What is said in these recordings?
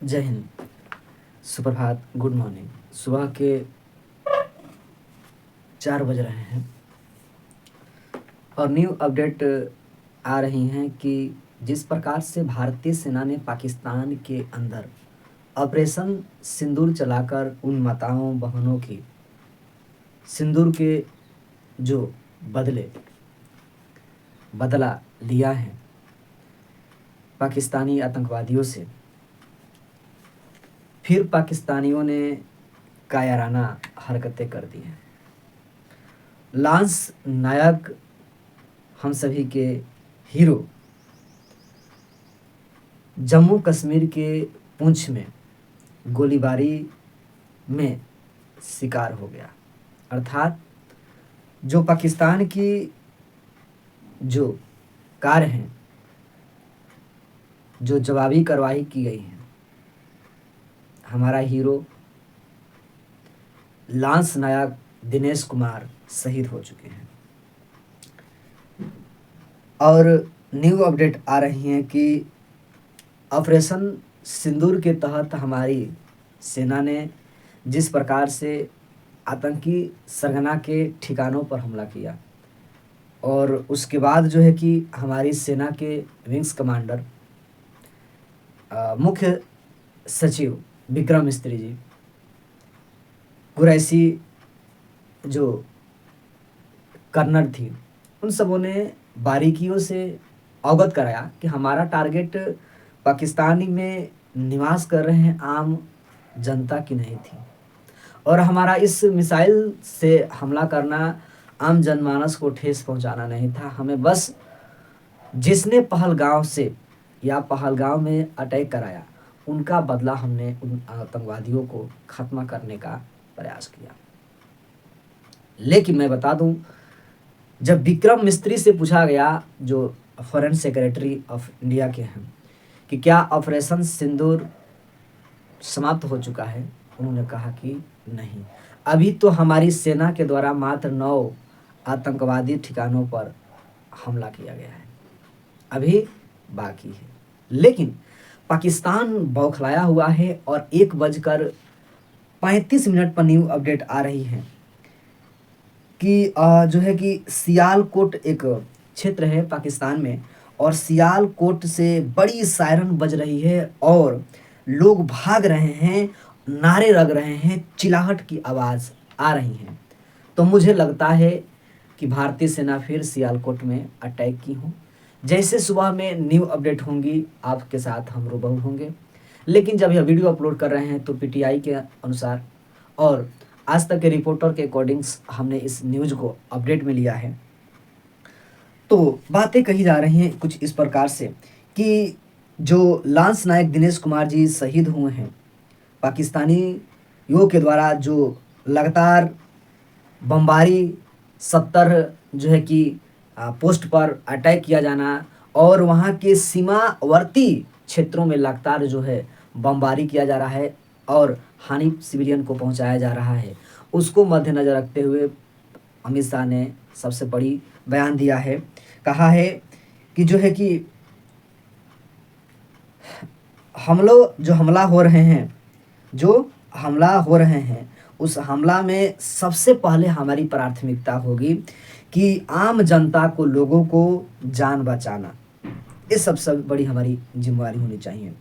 जय हिंद, सुप्रभात, good morning. सुबह के 4 बज रहे हैं और न्यू अपडेट आ रही हैं कि जिस प्रकार से भारतीय सेना ने पाकिस्तान के अंदर ऑपरेशन सिंदूर चलाकर उन माताओं बहनों की सिंदूर के जो बदला लिया है पाकिस्तानी आतंकवादियों से, फिर पाकिस्तानियों ने कायराना हरकतें कर दी हैं। लांस नायक, हम सभी के हीरो, जम्मू कश्मीर के पुंछ में गोलीबारी में शिकार हो गया। अर्थात जो पाकिस्तान की जो कार्य हैं, जो जवाबी कार्रवाई की गई है, हमारा हीरो लांस नायक दिनेश कुमार शहीद हो चुके हैं। और न्यू अपडेट आ रही हैं कि ऑपरेशन सिंदूर के तहत हमारी सेना ने जिस प्रकार से आतंकी सरगना के ठिकानों पर हमला किया और उसके बाद जो है कि हमारी सेना के विंग्स कमांडर मुख्य सचिव विक्रम मिस्त्री जी, कुरैशी जो कर्नल थी, उन सबों ने बारीकियों से अवगत कराया कि हमारा टारगेट पाकिस्तानी में निवास कर रहे हैं आम जनता की नहीं थी और हमारा इस मिसाइल से हमला करना आम जनमानस को ठेस पहुंचाना नहीं था। हमें बस जिसने पहलगांव से या पहलगांव में अटैक कराया उनका बदला हमने उन आतंकवादियों को खत्म करने का प्रयास किया। लेकिन मैं बता दूं, जब विक्रम मिस्त्री से पूछा गया, जो फॉरेन सेक्रेटरी ऑफ इंडिया के हैं, कि क्या ऑपरेशन सिंदूर समाप्त हो चुका है, उन्होंने कहा कि नहीं, अभी तो हमारी सेना के द्वारा मात्र 9 आतंकवादी ठिकानों पर हमला किया गया है, अभी बाकी है। लेकिन पाकिस्तान बौखलाया हुआ है और 1:35 पर न्यू अपडेट आ रही है कि जो है कि सियालकोट एक क्षेत्र है पाकिस्तान में, और सियालकोट से बड़ी सायरन बज रही है और लोग भाग रहे हैं, नारे लग रहे हैं, चिल्लाहट की आवाज़ आ रही है। तो मुझे लगता है कि भारतीय सेना फिर सियालकोट में अटैक की हो। जैसे सुबह में न्यू अपडेट होंगी आपके साथ हम रूबरू होंगे। लेकिन जब यह वीडियो अपलोड कर रहे हैं तो पीटीआई के अनुसार और आज तक के रिपोर्टर के अकॉर्डिंग्स हमने इस न्यूज़ को अपडेट में लिया है। तो बातें कही जा रही हैं कुछ इस प्रकार से कि जो लांस नायक दिनेश कुमार जी शहीद हुए हैं, पाकिस्तानियों के द्वारा जो लगातार बमबारी 70 जो है कि पोस्ट पर अटैक किया जाना और वहाँ के सीमावर्ती क्षेत्रों में लगातार जो है बमबारी किया जा रहा है और हानि सिविलियन को पहुंचाया जा रहा है, उसको मद्देनज़र रखते हुए अमित शाह ने सबसे बड़ी बयान दिया है। कहा है कि जो है कि हमला हो रहे हैं उस हमला में सबसे पहले हमारी प्राथमिकता होगी कि आम जनता को, लोगों को जान बचाना, ये सबसे बड़ी हमारी जिम्मेदारी होनी चाहिए।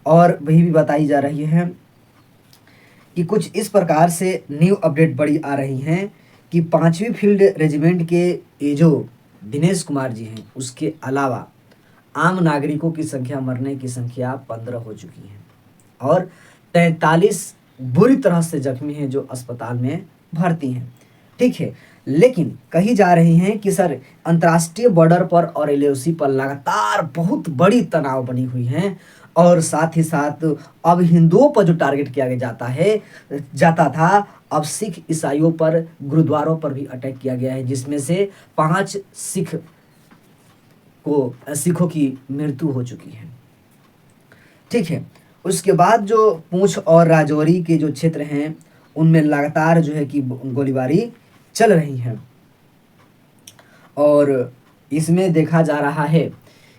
और वही भी बताई जा रही है कि कुछ इस प्रकार से न्यू अपडेट बड़ी आ रही हैं कि 5वीं फील्ड रेजिमेंट के ये जो दिनेश कुमार जी हैं, उसके अलावा आम नागरिकों की संख्या, मरने की संख्या 15 हो चुकी है और 43 बुरी तरह से जख्मी हैं जो अस्पताल में भर्ती हैं। ठीक है, लेकिन कही जा रही हैं कि सर अंतर्राष्ट्रीय बॉर्डर पर और एलओसी पर लगातार बहुत बड़ी तनाव बनी हुई हैं और साथ ही साथ अब हिंदुओं पर जो टारगेट किया जाता था, अब सिख ईसाइयों पर, गुरुद्वारों पर भी अटैक किया गया है, जिसमें से 5 सिखों की मृत्यु हो चुकी है। ठीक है, उसके बाद जो पुंछ और राजौरी के जो क्षेत्र हैं उनमें लगातार जो है कि गोलीबारी चल रही है और इसमें देखा जा रहा है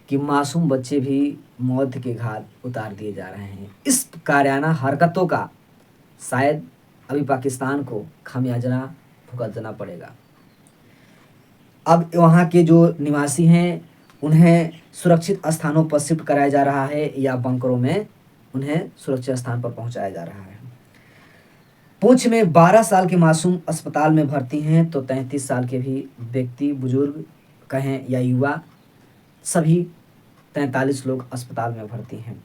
कि मासूम बच्चे भी मौत के घाट उतार दिए जा रहे हैं। इस कायराना हरकतों का शायद अभी पाकिस्तान को खामियाजा भुगतना पड़ेगा। अब वहाँ के जो निवासी हैं उन्हें सुरक्षित स्थानों पर शिफ्ट कराया जा रहा है या बंकरों में उन्हें सुरक्षित स्थान पर पहुंचाया जा रहा है। पुंछ में 12 साल के मासूम अस्पताल में भर्ती हैं तो 33 साल के भी व्यक्ति, बुजुर्ग कहें या युवा, सभी 43 लोग अस्पताल में भर्ती हैं।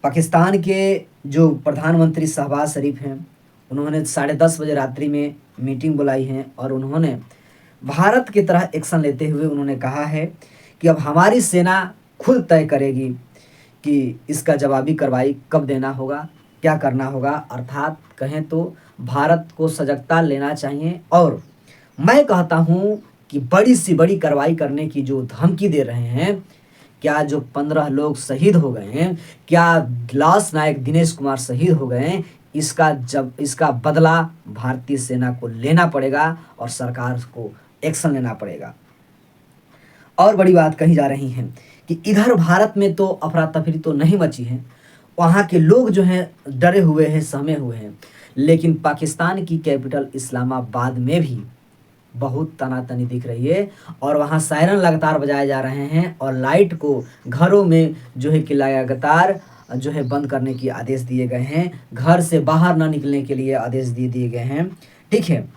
पाकिस्तान के जो प्रधानमंत्री शहबाज शरीफ हैं उन्होंने 10:30 बजे रात्रि में मीटिंग बुलाई है और उन्होंने भारत की तरह एक्शन लेते हुए उन्होंने कहा है कि अब हमारी सेना खुद तय करेगी कि इसका जवाबी कार्रवाई कब देना होगा, क्या करना होगा। अर्थात कहें तो भारत को सजगता लेना चाहिए। और मैं कहता हूं कि बड़ी सी बड़ी कार्रवाई करने की जो धमकी दे रहे हैं, क्या जो 15 लोग शहीद हो गए हैं, क्या लांस नायक दिनेश कुमार शहीद हो गए हैं, इसका बदला भारतीय सेना को लेना पड़ेगा और सरकार को एक्शन लेना पड़ेगा। और बड़ी बात कही जा रही है कि इधर भारत में तो अफरा तफरी तो नहीं मची है, वहाँ के लोग जो हैं डरे हुए हैं, सहमे हुए हैं, लेकिन पाकिस्तान की कैपिटल इस्लामाबाद में भी बहुत तनातनी दिख रही है और वहाँ सायरन लगातार बजाए जा रहे हैं और लाइट को घरों में जो है कि लगातार जो है बंद करने की आदेश दिए गए हैं, घर से बाहर न निकलने के लिए आदेश दिए गए हैं। ठीक है,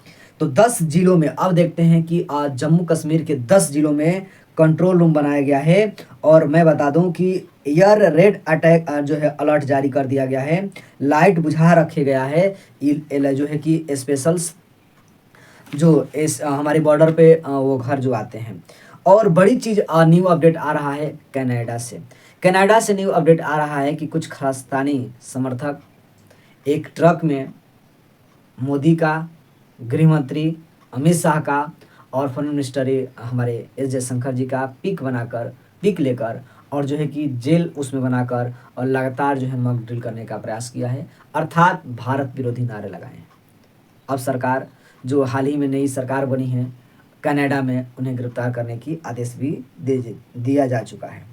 तो 10 जिलों में अब देखते हैं कि आज जम्मू कश्मीर के 10 जिलों में कंट्रोल रूम बनाया गया है और मैं बता दूं कि एयर रेड अटैक जो है अलर्ट जारी कर दिया गया है, लाइट बुझा रखे गया है, जो है कि स्पेशल्स जो इस हमारे बॉर्डर पे वो घर जो आते हैं। और बड़ी चीज़ न्यू अपडेट आ रहा है कनाडा से न्यू अपडेट आ रहा है कि कुछ खालिस्तानी समर्थक एक ट्रक में मोदी का, गृह मंत्री अमित शाह का और फॉरेन मिनिस्टर हमारे एस जयशंकर जी का पिक लेकर और जो है कि जेल उसमें बनाकर और लगातार जो है मॉक ड्रिल करने का प्रयास किया है, अर्थात भारत विरोधी नारे लगाए। अब सरकार जो हाल ही में नई सरकार बनी है कनाडा में, उन्हें गिरफ्तार करने की आदेश भी दिया जा चुका है।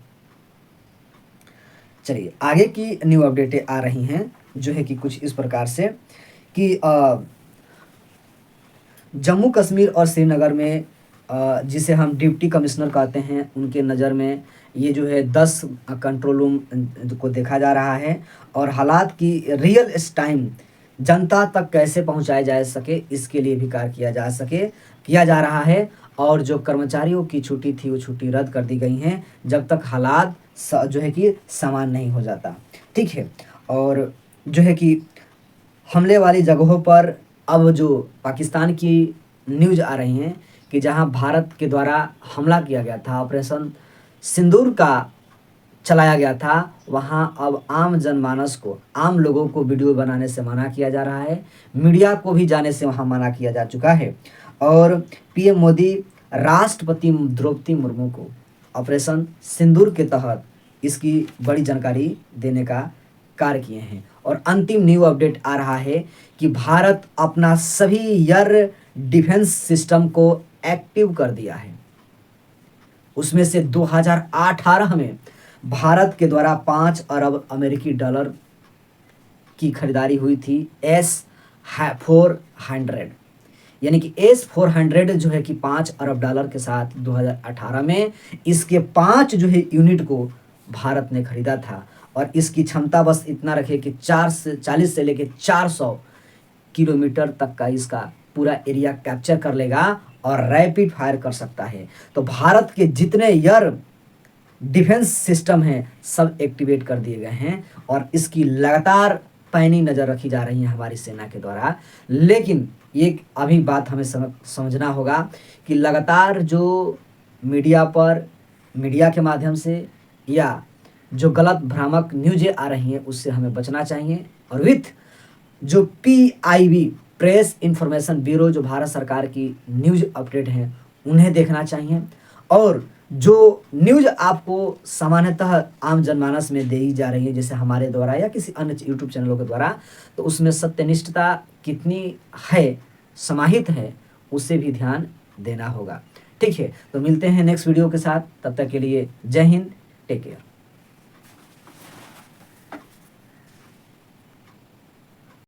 चलिए आगे की न्यू अपडेटें आ रही हैं जो है कि कुछ इस प्रकार से कि जम्मू कश्मीर और श्रीनगर में जिसे हम डिप्टी कमिश्नर कहते हैं, उनके नज़र में ये जो है 10 कंट्रोल रूम को देखा जा रहा है और हालात की रियल टाइम जनता तक कैसे पहुंचाए जा सके इसके लिए भी कार्य किया जा रहा है। और जो कर्मचारियों की छुट्टी थी वो छुट्टी रद्द कर दी गई हैं जब तक हालात जो है कि सामान नहीं हो जाता। ठीक है, और जो है कि हमले वाली जगहों पर अब जो पाकिस्तान की न्यूज़ आ रही हैं कि जहां भारत के द्वारा हमला किया गया था, ऑपरेशन सिंदूर का चलाया गया था, वहां अब आम जनमानस को, आम लोगों को वीडियो बनाने से मना किया जा रहा है, मीडिया को भी जाने से वहां मना किया जा चुका है। और पीएम मोदी राष्ट्रपति द्रौपदी मुर्मू को ऑपरेशन सिंदूर के तहत इसकी बड़ी जानकारी देने का कार्य किए हैं। और अंतिम न्यू अपडेट आ रहा है कि भारत अपना सभी एयर डिफेंस सिस्टम को एक्टिव कर दिया है। उसमें से 2018 में भारत के द्वारा 5 अरब अमेरिकी डॉलर की खरीदारी हुई थी S-400, यानी कि S-400 जो है कि 5 अरब डॉलर के साथ 2018 में इसके 5 जो है यूनिट को भारत ने खरीदा था और इसकी क्षमता बस इतना रखे कि 40 से लेके 400 किलोमीटर तक का इसका पूरा एरिया कैप्चर कर लेगा और रैपिड फायर कर सकता है। तो भारत के जितने एयर डिफेंस सिस्टम हैं सब एक्टिवेट कर दिए गए हैं और इसकी लगातार पैनी नज़र रखी जा रही है हमारी सेना के द्वारा। लेकिन एक अभी बात हमें समझना होगा कि लगातार जो मीडिया के माध्यम से या जो गलत भ्रामक न्यूज़ें आ रही हैं उससे हमें बचना चाहिए और विथ जो PIB प्रेस इंफॉर्मेशन ब्यूरो जो भारत सरकार की न्यूज़ अपडेट हैं उन्हें देखना चाहिए। और जो न्यूज़ आपको सामान्यतः आम जनमानस में दी जा रही है जैसे हमारे द्वारा या किसी अन्य यूट्यूब चैनलों के द्वारा, तो उसमें सत्यनिष्ठता कितनी है, समाहित है, उससे भी ध्यान देना होगा। ठीक है, तो मिलते हैं नेक्स्ट वीडियो के साथ, तब तक के लिए जय हिंद, टेक केयर।